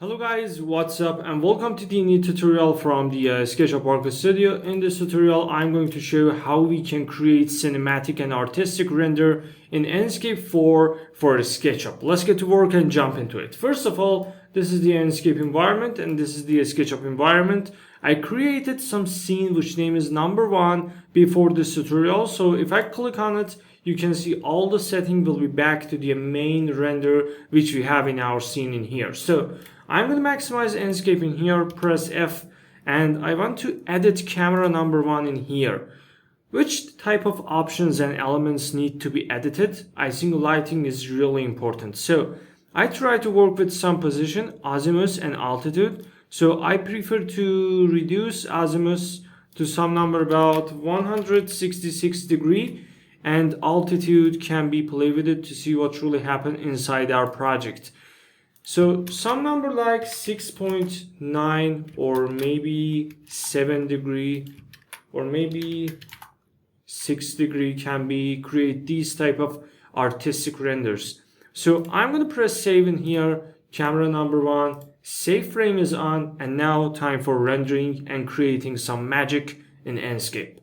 Hello guys, what's up and welcome to the new tutorial from the SketchUpArchStudio. In this tutorial, I'm going to show you how we can create cinematic and artistic render in Enscape 4 for SketchUp. Let's get to work and jump into it. First of all, this is the Enscape environment and this is the SketchUp environment. I created some scene which name is number 1 before this tutorial. So if I click on it, you can see all the setting will be back to the main render which we have in our scene in here. So I'm going to maximize Enscape in here, press F, and I want to edit camera number 1 in here. Which type of options and elements need to be edited? I think lighting is really important. So I try to work with some position, azimuth and altitude. So I prefer to reduce azimuth to some number about 166 degree, and altitude can be played with it to see what really happened inside our project. So some number like 6.9 or maybe 7 degree or maybe 6 degree can be create these type of artistic renders. So I'm going to press save in here, camera number 1, save frame is on, and now time for rendering and creating some magic in Enscape.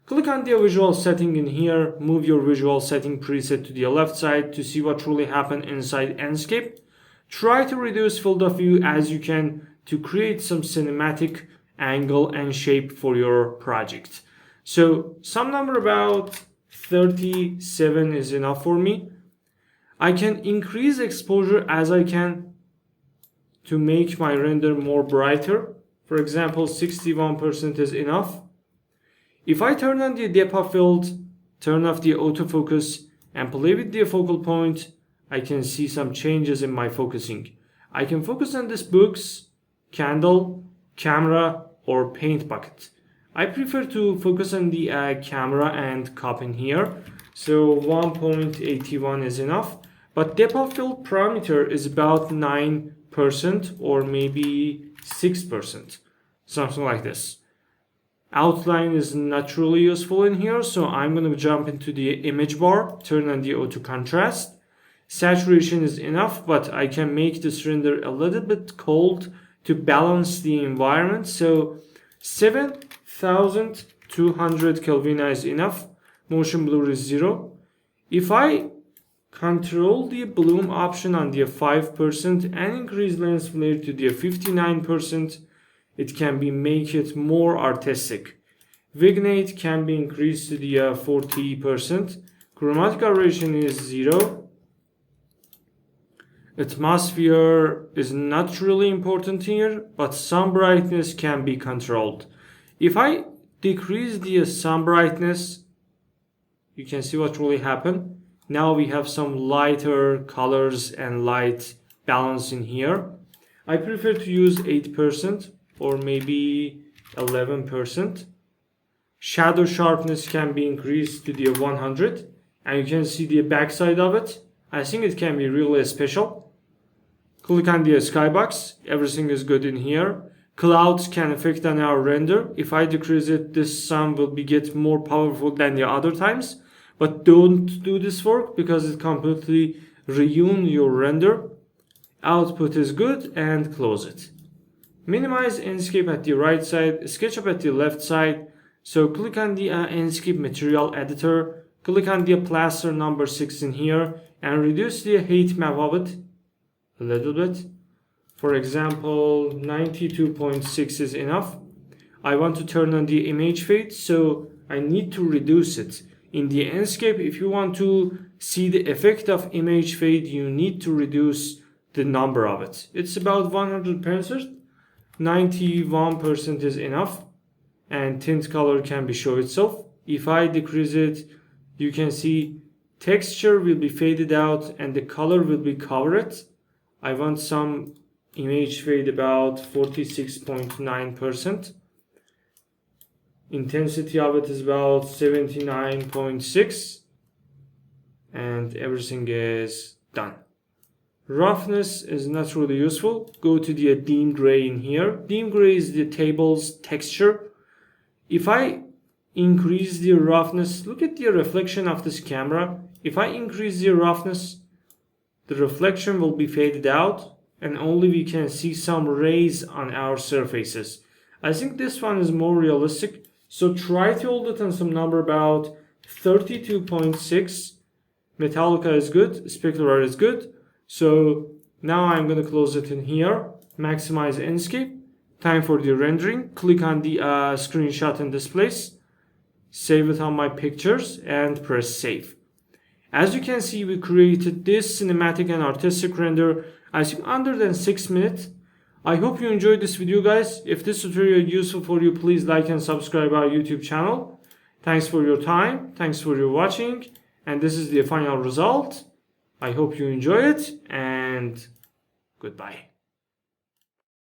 Click on the visual setting in here, move your visual setting preset to the left side to see what really happened inside Enscape. Try to reduce field of view as you can to create some cinematic angle and shape for your project. So some number about 37 is enough for me. I can increase exposure as I can to make my render more brighter. For example, 61% is enough. If I turn on the depth of field, turn off the autofocus and play with the focal point, I can see some changes in my focusing. I can focus on this books, candle, camera, or paint bucket. I prefer to focus on the camera and cup in here. So 1.81 is enough. But depth of field parameter is about 9% or maybe 6%. Something like this. Outline is not really useful in here. So I'm going to jump into the image bar, turn on the auto contrast. Saturation is enough, but I can make this render a little bit cold to balance the environment. So 7200 Kelvin is enough. Motion blur is 0. If I control the bloom option on the 5% and increase lens flare to the 59%, it can be make it more artistic. Vignette can be increased to the 40%. Chromatic aberration is 0. Atmosphere is not really important here, but sun brightness can be controlled. If I decrease the sun brightness, you can see what really happened. Now we have some lighter colors and light balance in here. I prefer to use 8% or maybe 11%. Shadow sharpness can be increased to the 100, and you can see the backside of it. I think it can be really special. Click on the skybox, everything is good in here. Clouds can affect on our render. If I decrease it, this sun will get more powerful than the other times. But don't do this work because it completely ruins your render. Output is good and close it. Minimize Enscape at the right side, SketchUp at the left side. So click on the Enscape material editor. Click on the plaster number 6 in here and reduce the height map of it a little bit. For example, 92.6 is enough. I want to turn on the image fade, so I need to reduce it. In the Enscape, if you want to see the effect of image fade, you need to reduce the number of it. It's about 100%. 91% is enough, and tint color can be show itself. If I decrease it, you can see texture will be faded out and the color will be covered. I want some image fade about 46.9%. Intensity of it is about 79.6, and everything is done. Roughness is not really useful. Go to the dim gray in here. Dim gray is the table's texture. If I increase the roughness, look at the reflection of this camera. If I increase the roughness, the reflection will be faded out and only we can see some rays on our surfaces. I think this one is more realistic. So try to hold it on some number about 32.6. Metallica is good, specular is good. So now I'm going to close it in here, maximize Enscape, time for the rendering, click on the screenshot in this place, save it on my pictures and press save. As you can see, we created this cinematic and artistic render, I think under than 6 minutes. I hope you enjoyed this video, guys. If this tutorial is useful for you, please like and subscribe our YouTube channel. Thanks for your time, thanks for your watching, and this is the final result. I hope you enjoy it, and goodbye.